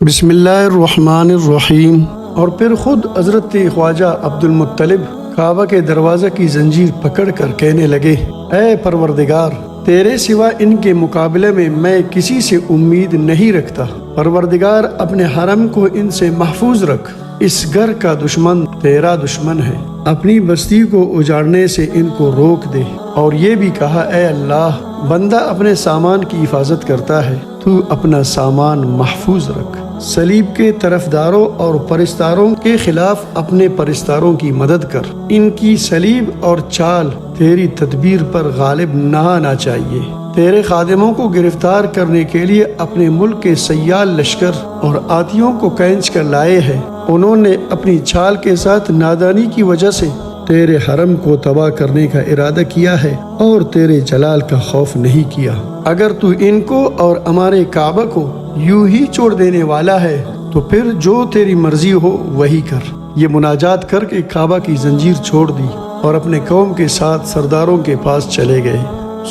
بسم اللہ الرحمن الرحیم۔ اور پھر خود حضرت خواجہ عبد المطلب کعبہ کے دروازہ کی زنجیر پکڑ کر کہنے لگے، اے پروردگار، تیرے سوا ان کے مقابلے میں کسی سے امید نہیں رکھتا۔ پروردگار، اپنے حرم کو ان سے محفوظ رکھ، اس گھر کا دشمن تیرا دشمن ہے، اپنی بستی کو اجاڑنے سے ان کو روک دے۔ اور یہ بھی کہا، اے اللہ، بندہ اپنے سامان کی حفاظت کرتا ہے، تو اپنا سامان محفوظ رکھ۔ صلیب کے طرفداروں اور پرستاروں کے خلاف اپنے پرستاروں کی مدد کر، ان کی صلیب اور چال تیری تدبیر پر غالب نہ آنا چاہیے۔ تیرے خادموں کو گرفتار کرنے کے لیے اپنے ملک کے سیال لشکر اور آتیوں کو کھینچ کر لائے ہیں۔ انہوں نے اپنی چال کے ساتھ نادانی کی وجہ سے تیرے حرم کو تباہ کرنے کا ارادہ کیا ہے اور تیرے جلال کا خوف نہیں کیا۔ اگر تو ان کو اور ہمارے کعبہ کو یوں ہی چھوڑ دینے والا ہے تو پھر جو تیری مرضی ہو وہی کر۔ یہ مناجات کر کے کعبہ کی زنجیر چھوڑ دی اور اپنے قوم کے ساتھ سرداروں کے پاس چلے گئے۔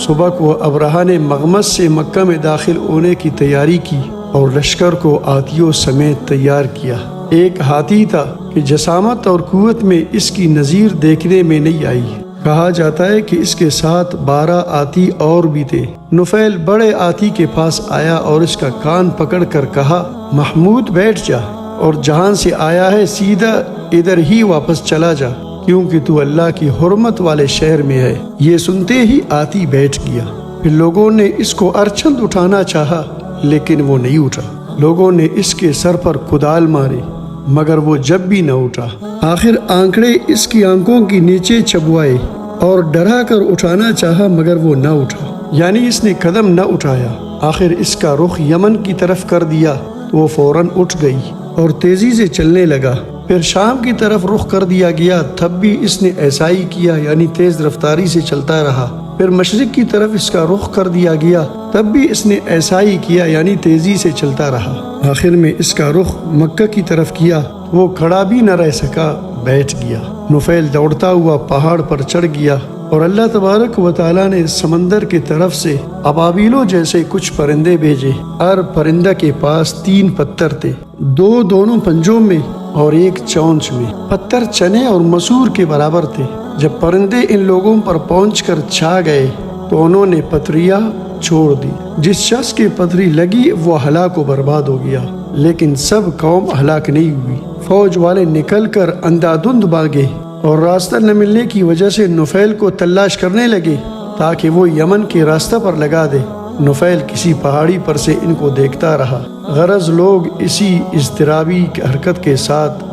صبح کو ابرہہ نے مغمس سے مکہ میں داخل ہونے کی تیاری کی اور لشکر کو آتیوں سمیت تیار کیا۔ ایک ہاتھی تھا کہ جسامت اور قوت میں اس کی نظیر دیکھنے میں نہیں آئی۔ کہا جاتا ہے کہ اس کے ساتھ 12 آتی اور بھی تھے۔ نفیل بڑے آتی کے پاس آیا اور اس کا کان پکڑ کر کہا، محمود بیٹھ جا، اور جہاں سے آیا ہے سیدھا ادھر ہی واپس چلا جا، کیونکہ تو اللہ کی حرمت والے شہر میں ہے۔ یہ سنتے ہی آتی بیٹھ گیا۔ پھر لوگوں نے اس کو ارچھند اٹھانا چاہا لیکن وہ نہیں اٹھا۔ لوگوں نے اس کے سر پر کدال مارے مگر وہ جب بھی نہ اٹھا۔ آخر آنکڑے اس کی آنکھوں کے نیچے چبوائے اور ڈرا کر اٹھانا چاہا مگر وہ نہ اٹھا، یعنی اس نے قدم نہ اٹھایا۔ آخر اس کا رخ یمن کی طرف کر دیا تو وہ فوراً اٹھ گئی اور تیزی سے چلنے لگا۔ پھر شام کی طرف رخ کر دیا گیا، تب بھی اس نے ایسا ہی کیا، یعنی تیز رفتاری سے چلتا رہا۔ پھر مشرق کی طرف اس کا رخ کر دیا گیا، تب بھی اس نے ایسا ہی کیا، یعنی تیزی سے چلتا رہا۔ آخر میں اس کا رخ مکہ کی طرف کیا، وہ کھڑا بھی نہ رہ سکا، بیٹھ گیا۔ نفیل دوڑتا ہوا پہاڑ پر چڑھ گیا اور اللہ تبارک و تعالیٰ نے سمندر کی طرف سے ابابیلوں جیسے کچھ پرندے بھیجے۔ ہر پرندہ کے پاس 3 پتھر تھے، 2 دونوں پنجوں میں اور 1 چونچ میں۔ پتھر چنے اور مسور کے برابر تھے۔ جب پرندے ان لوگوں پر پہنچ کر چھا گئے تو انہوں نے پتھریاں چھوڑ دی۔ جس شخص کی پتھری لگی وہ ہلاک و برباد ہو گیا، لیکن سب قوم ہلاک نہیں ہوئی۔ فوج والے نکل کر اندھادھند بھاگے اور راستہ نہ ملنے کی وجہ سے نفیل کو تلاش کرنے لگے تاکہ وہ یمن کے راستہ پر لگا دے۔ نفیل کسی پہاڑی پر سے ان کو دیکھتا رہا۔ غرض لوگ اسی اضطرابی حرکت کے ساتھ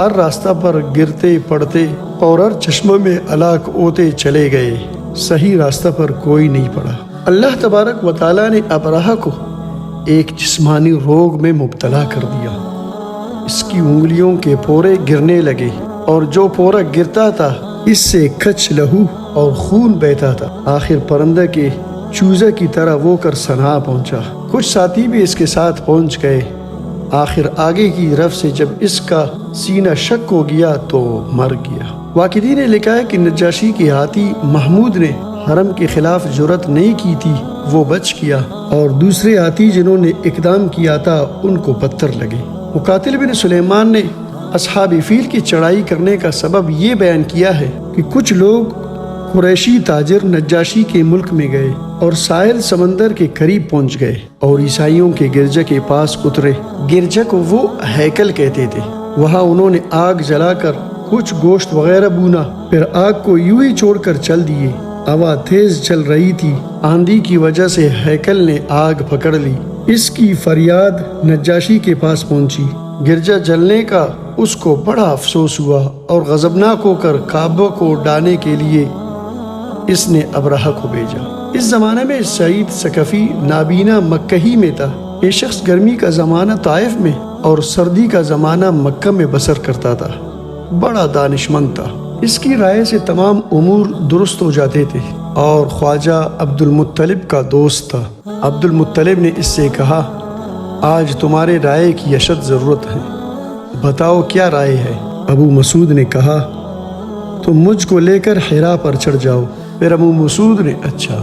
ہر راستہ پر گرتے پڑتے اور ہر چشمہ میں ہلاک ہوتے چلے گئے۔ صحیح راستہ پر کوئی نہیں پڑا۔ اللہ تبارک و تعالیٰ نے ابرہہ کو ایک جسمانی روگ میں مبتلا کر دیا۔ اس کی انگلیوں کے پورے گرنے لگے اور جو پورا گرتا تھا اس سے کچھ لہو اور خون بہتا تھا۔ آخر پرندہ کے چوزے کی طرح وہ کر صنعاء پہنچا۔ کچھ ساتھی بھی اس کے ساتھ پہنچ گئے۔ آخر آگے کی طرف سے جب اس کا سینہ شک ہو گیا تو مر گیا۔ واقعی نے لکھا ہے کہ نجاشی کے ہاتھی محمود نے حرم کے خلاف جرأت نہیں کی تھی، وہ بچ گیا، اور دوسرے ہاتھی جنہوں نے اقدام کیا تھا ان کو پتھر لگے۔ مقاتل بن سلیمان نے اصحاب فیل کی چڑھائی کرنے کا سبب یہ بیان کیا ہے کہ کچھ لوگ قریشی تاجر نجاشی کے ملک میں گئے اور ساحل سمندر کے قریب پہنچ گئے اور عیسائیوں کے گرجا کے پاس اترے۔ گرجا کو وہ ہیکل کہتے تھے۔ وہاں انہوں نے آگ جلا کر کچھ گوشت وغیرہ بونا، پھر آگ کو یوں ہی چھوڑ کر چل دیے۔ ہوا تیز چل رہی تھی، آندھی کی وجہ سے ہیکل نے آگ پکڑ لی۔ اس کی فریاد نجاشی کے پاس پہنچی۔ گرجا جلنے کا اس کو بڑا افسوس ہوا اور غضبناک ہو کر کعبہ کو ڈانے کے لیے اس نے ابرہہ کو بھیجا۔ اس زمانے میں سعید ثقفی نابینا مکہ ہی میں تھا۔ یہ شخص گرمی کا زمانہ طائف میں اور سردی کا زمانہ مکہ میں بسر کرتا تھا۔ بڑا دانشمند تھا۔ اس کی رائے سے تمام امور درست ہو جاتے تھے اور خواجہ عبد المطلب کا دوست تھا۔ عبد المطلب نے اس سے کہا، آج تمہارے رائے کی اشد ضرورت ہے، بتاؤ کیا رائے ہے؟ ابو مسعود نے کہا، تم مجھ کو لے کر حرا پر چڑھ جاؤ۔ پھر ابو مسعود نے اچھا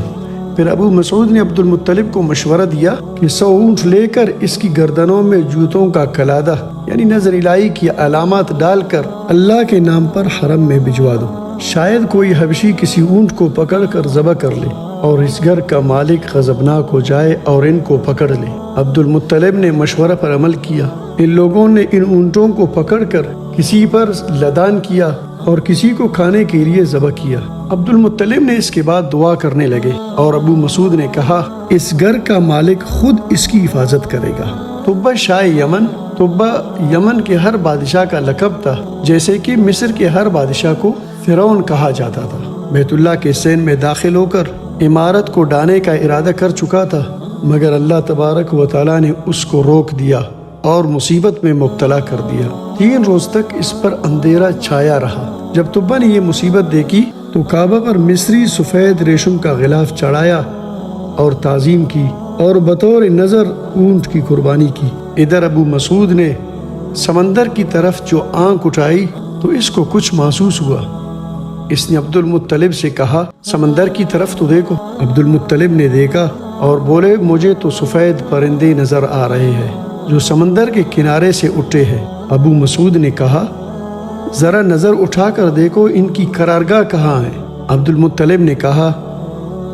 پھر ابو مسعود نے عبد المطلب کو مشورہ دیا کہ 100 اونٹ لے کر اس کی گردنوں میں جوتوں کا کلادہ یعنی نظر الہی کی علامات ڈال کر اللہ کے نام پر حرم میں بھجوا دو، شاید کوئی حبشی کسی اونٹ کو پکڑ کر ذبح کر لے اور اس گھر کا مالک غضبناک ہو جائے اور ان کو پکڑ لے۔ عبد المطلب نے مشورہ پر عمل کیا۔ ان لوگوں نے ان اونٹوں کو پکڑ کر کسی پر لدان کیا اور کسی کو کھانے کے لیے ذبح کیا۔ عبد المطلب نے اس کے بعد دعا کرنے لگے اور ابو مسعود نے کہا اس گھر کا مالک خود اس کی حفاظت کرے گا۔ تبہ شاہ یمن، تبہ یمن کے ہر بادشاہ کا لقب تھا، جیسے کہ مصر کے ہر بادشاہ کو فرعون کہا جاتا تھا۔ بیت اللہ کے سین میں داخل ہو کر عمارت کو ڈھانے کا ارادہ کر چکا تھا، مگر اللہ تبارک و تعالیٰ نے اس کو روک دیا اور مصیبت میں مبتلا کر دیا۔ 3 روز تک اس پر اندھیرا چھایا رہا۔ جب تبہ نے یہ مصیبت دیکھی تو کعبہ پر مصری سفید ریشم کا غلاف چڑھایا اور تعظیم کی اور بطور نظر اونٹ کی قربانی کی۔ ادھر ابو مسعود نے سمندر کی طرف جو آنکھ اٹھائی تو اس کو کچھ محسوس ہوا۔ اس نے عبد المطلب سے کہا سمندر کی طرف تو دیکھو۔ عبد المطلب نے دیکھا اور بولے مجھے تو سفید پرندے نظر آ رہے ہیں جو سمندر کے کنارے سے اٹھے ہیں۔ ابو مسعود نے کہا ذرا نظر اٹھا کر دیکھو ان کی قرارگاہ کہاں ہے۔ عبد المطلب نے کہا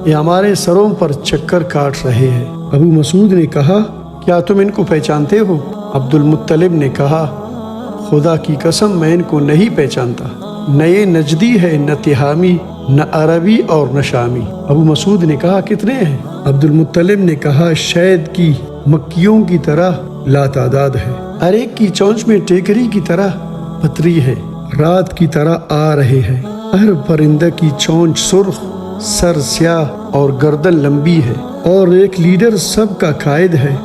یہ ہمارے سروں پر چکر کاٹ رہے ہیں۔ ابو مسعود نے کہا کیا تم ان کو پہچانتے ہو؟ عبد المطلب نے کہا خدا کی قسم میں ان کو نہیں پہچانتا، نہ یہ نجدی ہے، نہ تہامی، نہ عربی اور نہ شامی۔ ابو مسعود نے کہا کتنے ہیں؟ عبد المطلب نے کہا شہد کی مکھیوں کی طرح لاتعداد ہے، ہر ایک کی چونچ میں ٹیکری کی طرح پتری ہے، رات کی طرح آ رہے ہیں، ہر پرندہ کی چونچ سرخ، سر سیاہ اور گردن لمبی ہے، اور ایک لیڈر سب کا قائد ہے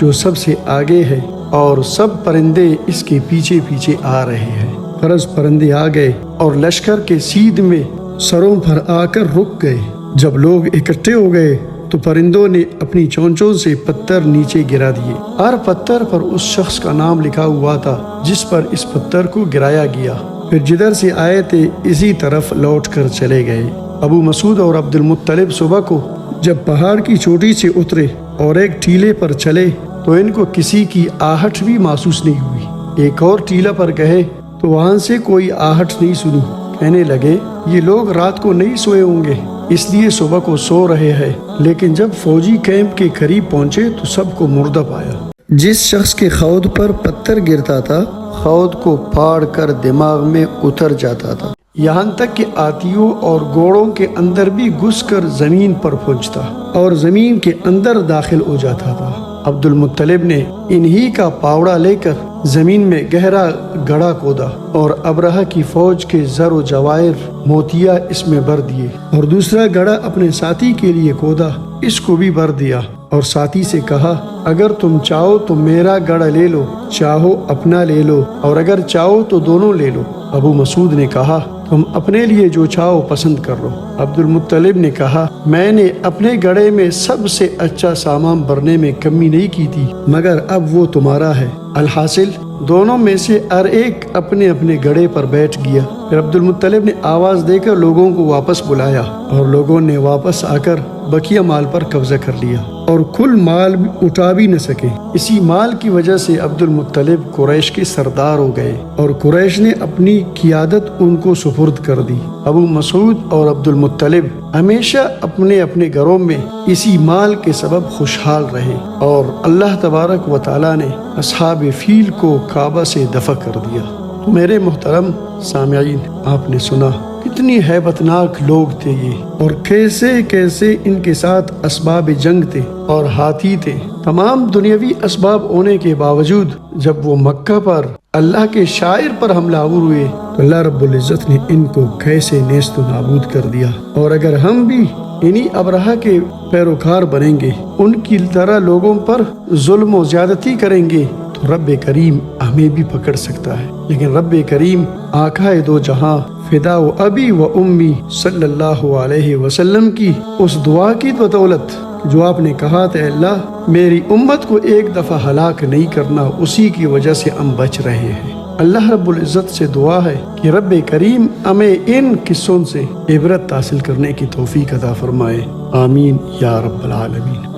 جو سب سے آگے ہے، اور سب پرندے اس کے پیچھے پیچھے آ رہے ہیں۔ فرض پرندے آ گئے اور لشکر کے سیدھ میں سروں پر آ کر رک گئے۔ جب لوگ اکٹھے ہو گئے تو پرندوں نے اپنی چونچوں سے پتھر نیچے گرا دیے۔ ہر پتھر پر اس شخص کا نام لکھا ہوا تھا جس پر اس پتھر کو گرایا گیا۔ پھر جدھر سے آئے تھے اسی طرف لوٹ کر چلے گئے۔ ابو مسعود اور عبد المطلب صبح کو جب پہاڑ کی چوٹی سے اترے اور ایک ٹیلے پر چلے تو ان کو کسی کی آہٹ بھی محسوس نہیں ہوئی۔ ایک اور ٹیلا پر گئے تو وہاں سے کوئی آہٹ نہیں سنی۔ کہنے لگے یہ لوگ رات کو نہیں سوئے ہوں گے اس لیے صبح کو سو رہے ہیں، لیکن جب فوجی کیمپ کے قریب پہنچے تو سب کو مردہ پایا۔ جس شخص کے خود پر پتھر گرتا تھا خود کو پھاڑ کر دماغ میں اتر جاتا تھا، یہاں تک کہ ہاتھیوں اور گھوڑوں کے اندر بھی گھس کر زمین پر پہنچتا اور زمین کے اندر داخل ہو جاتا تھا۔ عبد المطلب نے انہی کا پاوڑا لے کر زمین میں گہرا گڑھا کھودا اور ابرہہ کی فوج کے زر و جواہر موتیا اس میں بھر دیے، اور دوسرا گڑھا اپنے ساتھی کے لیے کھودا، اس کو بھی بھر دیا، اور ساتھی سے کہا اگر تم چاہو تو میرا گڑھا لے لو، چاہو اپنا لے لو، اور اگر چاہو تو دونوں لے لو۔ ابو مسعود نے کہا تم اپنے لیے جو چاہو پسند کر لو۔ عبد المطلب نے کہا میں نے اپنے گڑھے میں سب سے اچھا سامان بھرنے میں کمی نہیں کی تھی، مگر اب وہ تمہارا ہے۔ الحاصل دونوں میں سے ہر ایک اپنے اپنے گڑھے پر بیٹھ گیا۔ پھر عبد المطلب نے آواز دے کر لوگوں کو واپس بلایا اور لوگوں نے واپس آ کر بقیہ مال پر قبضہ کر لیا اور کل مال اٹھا بھی نہ سکے۔ اسی مال کی وجہ سے عبد المطلب قریش کے سردار ہو گئے اور قریش نے اپنی قیادت ان کو سپرد کر دی۔ ابو مسعود اور عبد المطلب ہمیشہ اپنے اپنے گھروں میں اسی مال کے سبب خوشحال رہے، اور اللہ تبارک و تعالیٰ نے اصحاب فیل کو کعبہ سے دفع کر دیا۔ تو میرے محترم سامعین، آپ نے سنا کتنی ہیبتناک لوگ تھے یہ، اور کیسے کیسے ان کے ساتھ اسباب جنگ تھے اور ہاتھی تھے۔ تمام دنیاوی اسباب ہونے کے باوجود جب وہ مکہ پر اللہ کے شاعر پر حملہ آور ہوئے تو اللہ رب العزت نے ان کو کیسے نیست و نابود کر دیا۔ اور اگر ہم بھی انہی ابرہہ کے پیروکار بنیں گے، ان کی طرح لوگوں پر ظلم و زیادتی کریں گے، تو رب کریم ہمیں بھی پکڑ سکتا ہے۔ لیکن رب کریم آقا دو جہاں فدا و ابی و امی صلی اللہ علیہ وسلم کی اس دعا کی بدولت جو آپ نے کہا تھا اللہ میری امت کو ایک دفعہ ہلاک نہیں کرنا، اسی کی وجہ سے ہم بچ رہے ہیں۔ اللہ رب العزت سے دعا ہے کہ رب کریم ہمیں ان قصوں سے عبرت حاصل کرنے کی توفیق عطا فرمائے۔ آمین یا رب العالمین۔